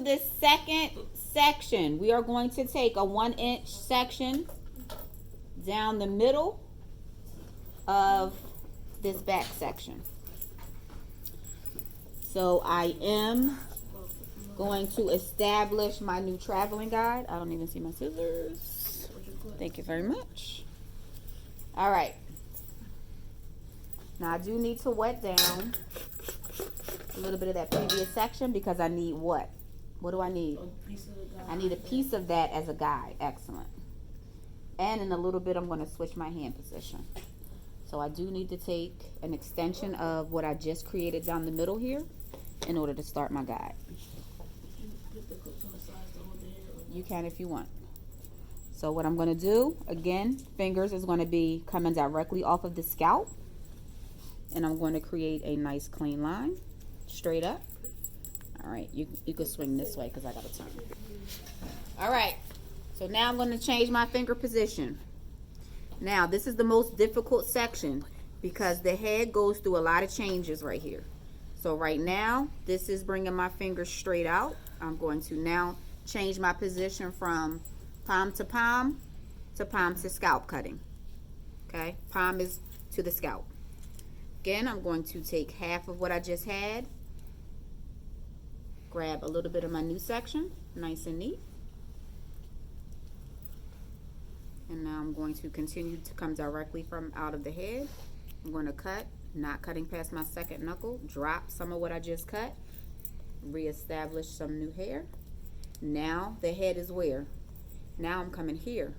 This second section, we are going to take a 1-inch section down the middle of this back section. So I am going to establish my new traveling guide. I don't even see my scissors. Thank you very much. All right. Now I do need to wet down a little bit of that previous section because I need what? What do I need? I need a piece of that as a guide. Excellent. And in a little bit, I'm going to switch my hand position. So I do need to take an extension of what I just created down the middle here in order to start my guide. You can if you want. So what I'm going to do, again, fingers is going to be coming directly off of the scalp. And I'm going to create a nice clean line straight up. All right, you can swing this way because I got to turn. All right, so now I'm going to change my finger position. Now, this is the most difficult section because the head goes through a lot of changes right here. So right now, this is bringing my fingers straight out. I'm going to now change my position from palm to scalp cutting. Okay, palm is to the scalp. Again, I'm going to take half of what I just had, grab a little bit of my new section, nice and neat. And now I'm going to continue to come directly from out of the head. I'm going to cut, not cutting past my second knuckle, drop some of what I just cut, reestablish some new hair. Now the head is where? Now I'm coming here.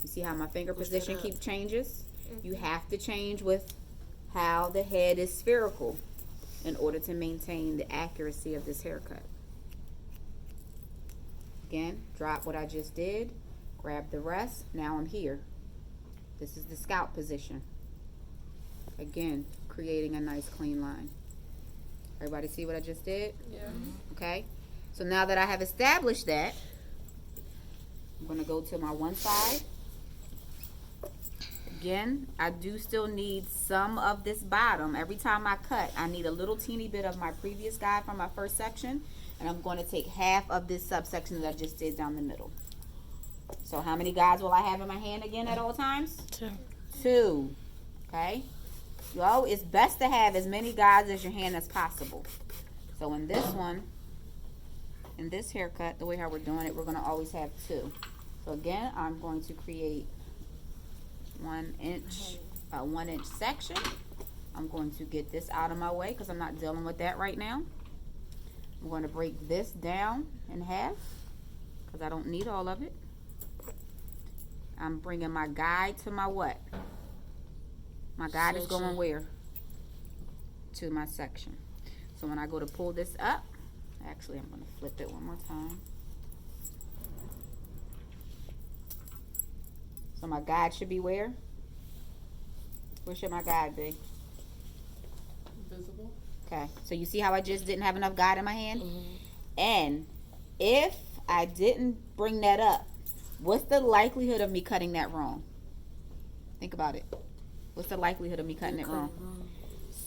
You see how my finger position keeps changes? You have to change with how the head is spherical in order to maintain the accuracy of this haircut. Again, drop what I just did, grab the rest. Now I'm here. This is the scalp position. Again, creating a nice clean line. Everybody see what I just did? Yeah. Okay. So now that I have established that, I'm going to go to my one side. Again, I do still need some of this bottom. Every time I cut, I need a little teeny bit of my previous guide from my first section. And I'm going to take half of this subsection that I just did down the middle. So how many guides will I have in my hand again at all times? 2. 2. Okay. So it's best to have as many guides as your hand as possible. So in this one, in this haircut, the way how we're doing it, we're going to always have 2. So again, I'm going to create 1 inch section. I'm going to get this out of my way because I'm not dealing with that right now. I'm going to break this down in half because I don't need all of it. I'm bringing my guide to my what? My guide is going where? To my section. So when I go to pull this up, actually I'm going to flip it one more time. So my guide should be where? Where should my guide be? Visible. Okay, so you see how I just didn't have enough guide in my hand? And if I didn't bring that up, what's the likelihood of me cutting that wrong? Think about it. What's the likelihood of me cutting it wrong?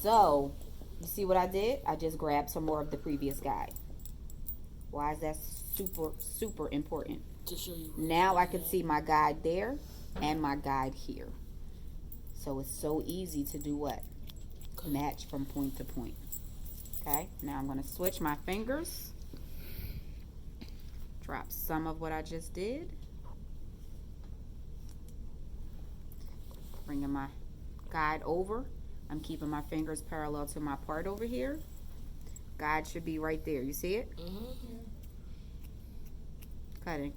So, you see what I did? I just grabbed some more of the previous guide. Why is that super important? To show you. Now I can see my guide there and my guide here. So it's so easy to do what? Match from point to point. Okay, now I'm going to switch my fingers. Drop some of what I just did. Bringing my guide over. I'm keeping my fingers parallel to my part over here. Guide should be right there. You see it? Cutting.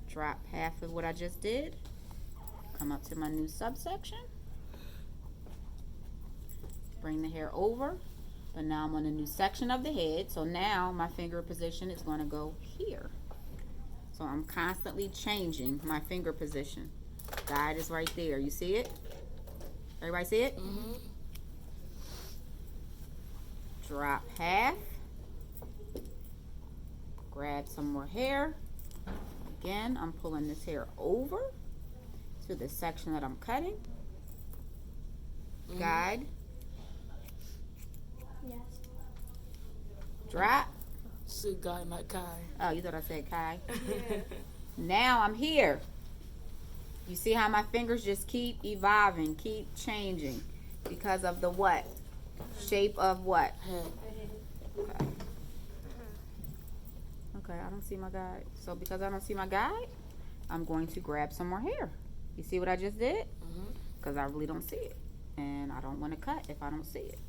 Drop half of what I just did. Come up to my new subsection. Bring the hair over. But now I'm on a new section of the head. So now my finger position is going to go here. So I'm constantly changing my finger position. Guide is right there. You see it? Everybody see it? Drop half. Grab some more hair. Again, I'm pulling this hair over to the section that I'm cutting. Guide. Yes. Drop. said Guy, not Kai. Oh, you thought I said Kai? Yeah. Now I'm here. You see how my fingers just keep evolving, keep changing because of the what? Shape of what? Head. Okay. Okay, I don't see my guide. So because I don't see my guide, I'm going to grab some more hair. You see what I just did? Because I really don't see it. And I don't want to cut if I don't see it.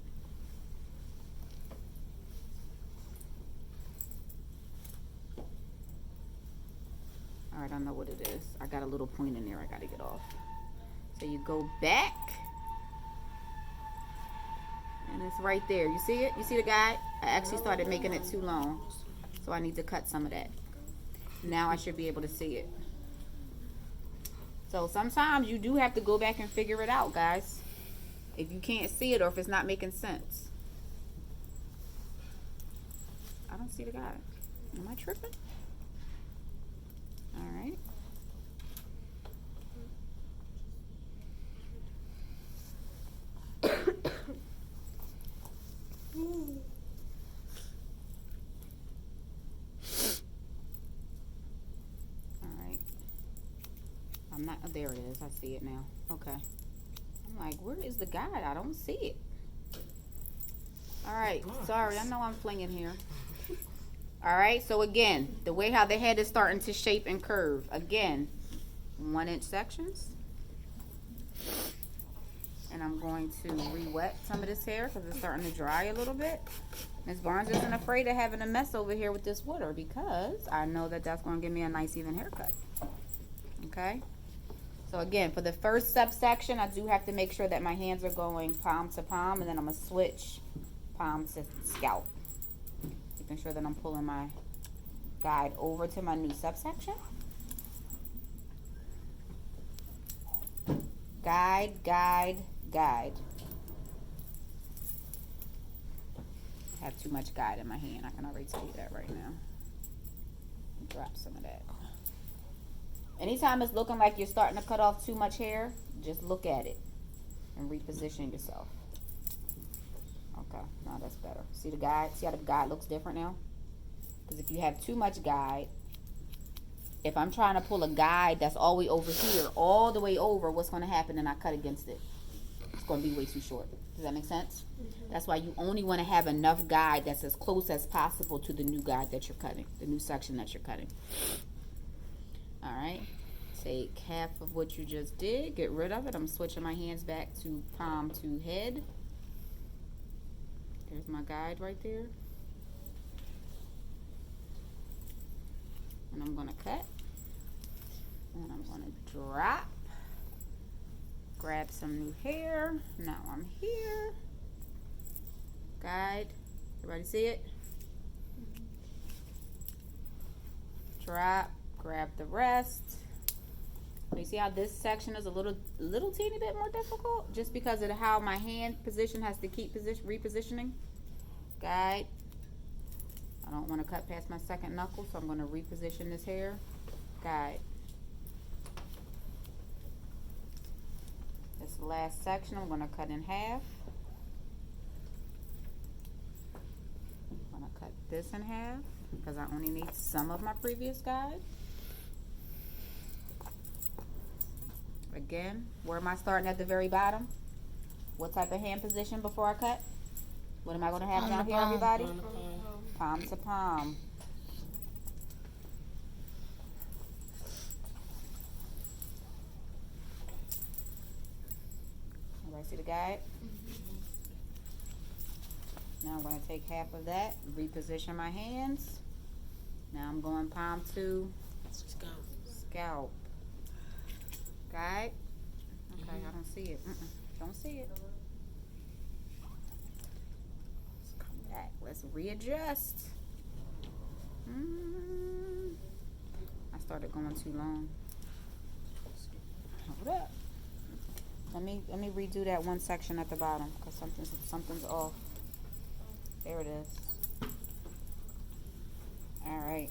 Alright, I know what it is. I got a little point in there I got to get off. So you go back. And it's right there. You see it? You see the guide? I actually started making it too long. So I need to cut some of that. Now I should be able to see it. So sometimes you do have to go back and figure it out, guys. If you can't see it or if it's not making sense. I don't see the guide. Am I tripping? Alright. Alright. I'm not, there it is. I see it now. Okay. I'm like, where is the guide? I don't see it. Alright. Sorry, I know I'm flinging here. Alright, so again, the way how the head is starting to shape and curve. Again, 1-inch sections. And I'm going to re-wet some of this hair because it's starting to dry a little bit. Ms. Barnes isn't afraid of having a mess over here with this water because I know that that's going to give me a nice even haircut. Okay? So again, for the first subsection, I do have to make sure that my hands are going palm to palm, and then I'm going to switch palm to scalp. Making sure that I'm pulling my guide over to my new subsection. Guide, guide, guide. I have too much guide in my hand. I can already tell you that right now. Drop some of that. Anytime it's looking like you're starting to cut off too much hair, just look at it and reposition yourself. Okay, now that's better. See the guide? See how the guide looks different now? Because if you have too much guide, if I'm trying to pull a guide that's all the way over here, all the way over, what's going to happen? And I cut against it. It's going to be way too short. Does that make sense? That's why you only want to have enough guide that's as close as possible to the new guide that you're cutting, the new section that you're cutting. All right. Take half of what you just did. Get rid of it. I'm switching my hands back to palm to head. There's my guide right there. And I'm going to cut. And I'm going to drop. Grab some new hair. Now I'm here. Guide. Everybody see it? Drop. Grab the rest. You see how this section is a little teeny bit more difficult? Just because of how my hand position has to keep repositioning. Guide. I don't want to cut past my second knuckle, so I'm going to reposition this hair. Guide. This last section I'm going to cut in half. I'm going to cut this in half because I only need some of my previous guide. Again, where am I starting at the very bottom? What type of hand position before I cut? What am I going to have down here, everybody? Palm to palm. Everybody see the guide? Now I'm going to take half of that, reposition my hands. Now I'm going palm to scalp. Guide. Okay, I don't see it. Don't see it. Let's come back. Let's readjust. I started going too long. Hold up. Let me redo that one section at the bottom because something's off. There it is. All right.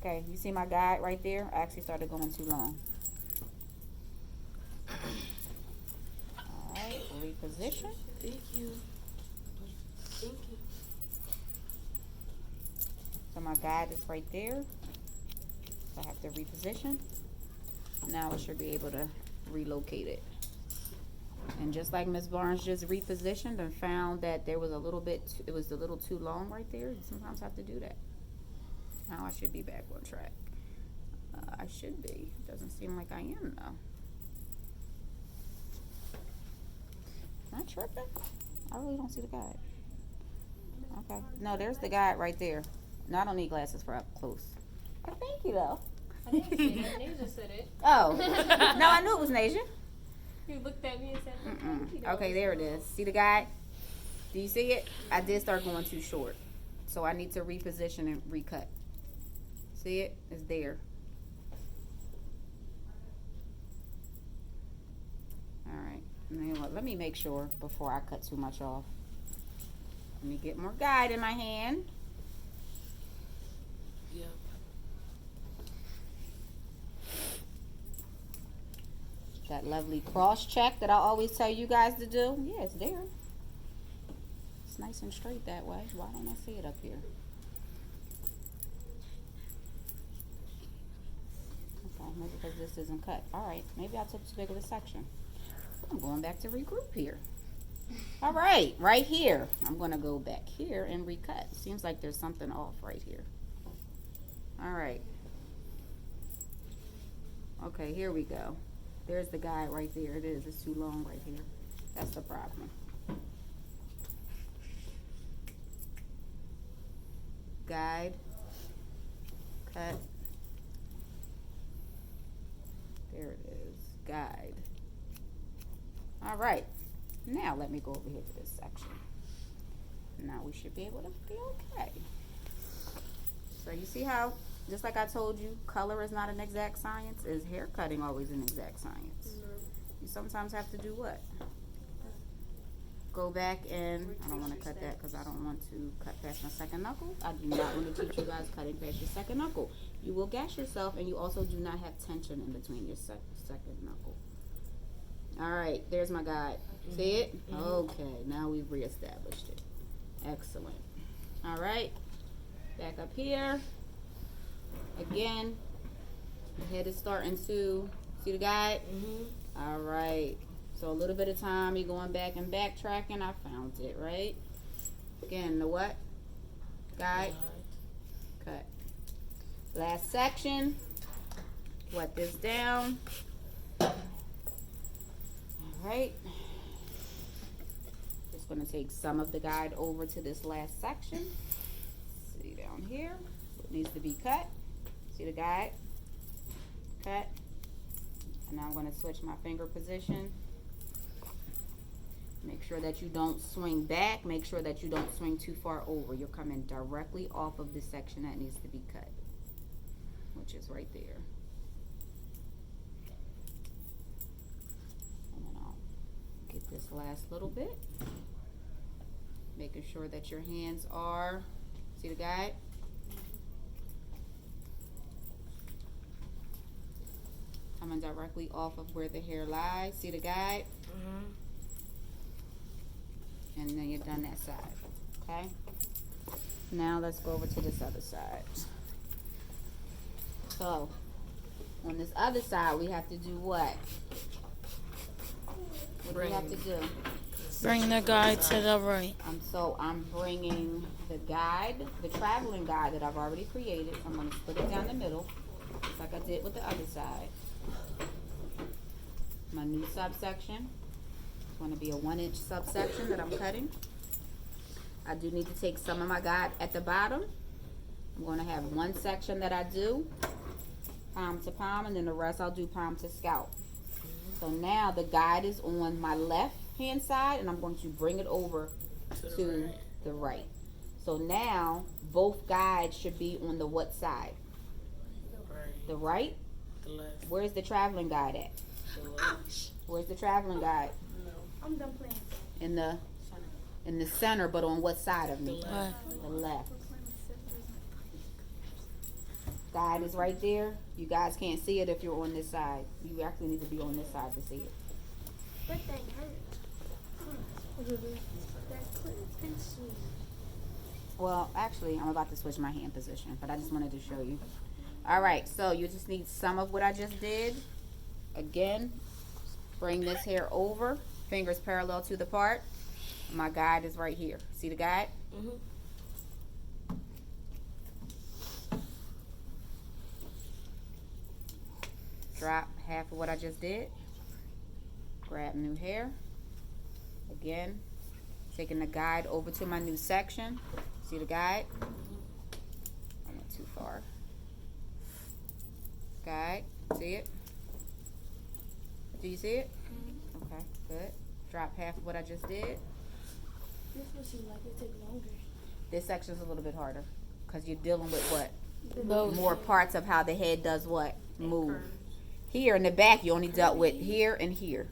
Okay, you see my guide right there? I actually started going too long. Alright, reposition. Thank you. Thank you. So my guide is right there. So I have to reposition. Now I should be able to relocate it. And just like Miss Barnes just repositioned and found that there was a little bit, it was a little too long right there. You sometimes have to do that. Now I should be back on track. I should be. Doesn't seem like I am though. Am I tripping? I really don't see the guide. Okay. No, there's the guide right there. No, I don't need glasses for up close. But thank you though. I didn't say that. Nasia said it. Oh. No, I knew it was Nasia. You looked at me and said, thank you. Okay, there it is. See the guide? Do you see it? I did start going too short. So I need to reposition and recut. See it? It's there. Alright. Let me make sure before I cut too much off. Let me get more guide in my hand. Yep. That lovely cross check that I always tell you guys to do. Yeah, it's there. It's nice and straight that way. Why don't I see it up here? Okay, maybe because this isn't cut. Alright, maybe I took too big of a section. I'm going back to regroup here. Alright, right here. I'm going to go back here and recut. Seems like there's something off right here. Alright. Okay, here we go. There's the guide right there. It is. It's too long right here. That's the problem. Guide. Cut. There it is. Guide. All right. Now let me go over here to this section. Now we should be able to be okay. So you see how, just like I told you, color is not an exact science. Is hair cutting always an exact science? No. You sometimes have to do what? Go back and, I don't want to cut that because I don't want to cut past my second knuckle. I do not want to teach you guys cutting past your second knuckle. You will gash yourself, and you also do not have tension in between your second knuckle. All right, there's my guide. See it? Okay, now we've reestablished it. Excellent. All right, back up here. Again, the head is starting to, see the guide? All right, so a little bit of time, you're going back and backtracking. I found it, right? Again, the what? Guide. Cut. Last section. Wet this down. All right. Just going to take some of the guide over to this last section. See down here. It needs to be cut. See the guide? Cut. And now I'm going to switch my finger position. Make sure that you don't swing back. Make sure that you don't swing too far over. You're coming directly off of the section that needs to be cut, which is right there. And then I'll get this last little bit. Making sure that your hands are, see the guide? Coming directly off of where the hair lies. See the guide? And then you've done that side. Okay? Now let's go over to this other side. So, on this other side, we have to do what? What do we have to do? Bring the guide to the right. So I'm bringing the guide, the traveling guide that I've already created. I'm going to split it down the middle, just like I did with the other side. My new subsection. It's going to be a 1-inch subsection that I'm cutting. I do need to take some of my guide at the bottom. I'm going to have one section that I do palm to palm, and then the rest I'll do palm to scalp. So now the guide is on my left hand side, and I'm going to bring it over to the right. So now both guides should be on the what side? The right? The left. Where's the traveling guide at? Where's the traveling guide? I'm done playing. In the center, but on what side of me? The left. Guide is right there. You guys can't see it if you're on this side. You actually need to be on this side to see it. That thing hurts. That clip is sweet. Well, actually, I'm about to switch my hand position, but I just wanted to show you. All right, so you just need some of what I just did. Again, bring this hair over, fingers parallel to the part. My guide is right here. See the guide? Drop half of what I just did. Grab new hair. Again, taking the guide over to my new section. See the guide? I went too far. Guide. See it? Do you see it? Okay, good. Drop half of what I just did. This one seems like it took longer. This section's a little bit harder because you're dealing with what? Both. More parts of how the head does what? Move. Here in the back, you only dealt with here and here.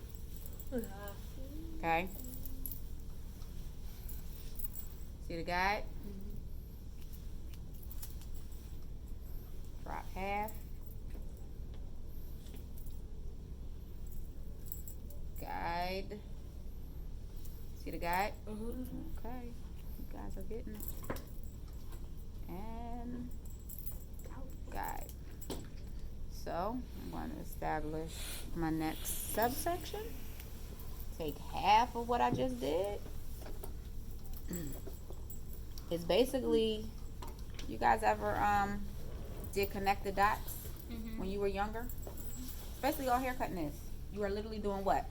Okay? See the guide? Drop half. Guide. See the guide? Okay. You guys are getting it. And guide. So, I'm going to establish my next subsection. Take half of what I just did. It's basically, you guys ever did connect the dots when you were younger? Especially all haircutting is. You are literally doing what?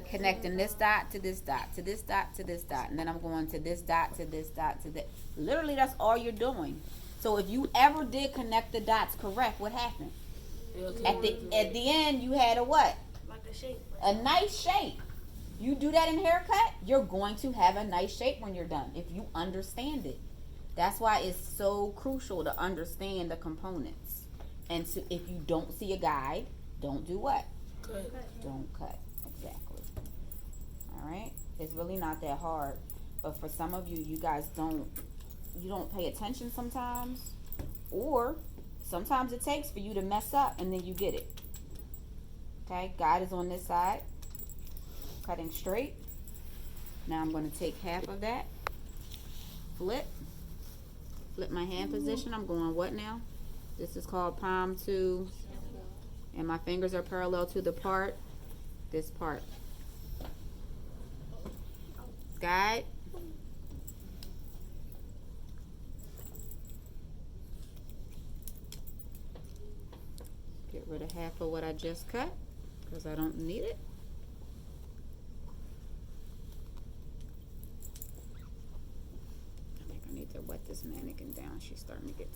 Connecting this dot to this dot to this dot to this dot, and then I'm going to this dot to this dot to that. Literally, that's all you're doing. So if you ever did connect the dots correct, what happened? At the end, you had a what? Like a shape. A nice shape. You do that in haircut, you're going to have a nice shape when you're done if you understand it. That's why it's so crucial to understand the components. And so if you don't see a guide, don't do what? Cut. Don't cut. Exactly. All right. It's really not that hard, but for some of you, you guys don't pay attention sometimes, or sometimes it takes for you to mess up and then you get it. Okay. Guide is on this side, cutting straight. Now I'm going to take half of that, flip my hand position. I'm going what now? This is called palm to, and my fingers are parallel to the part, this part. Guide. Get rid of half of what I just cut because I don't need it. I think I need to wet this mannequin down. She's starting to get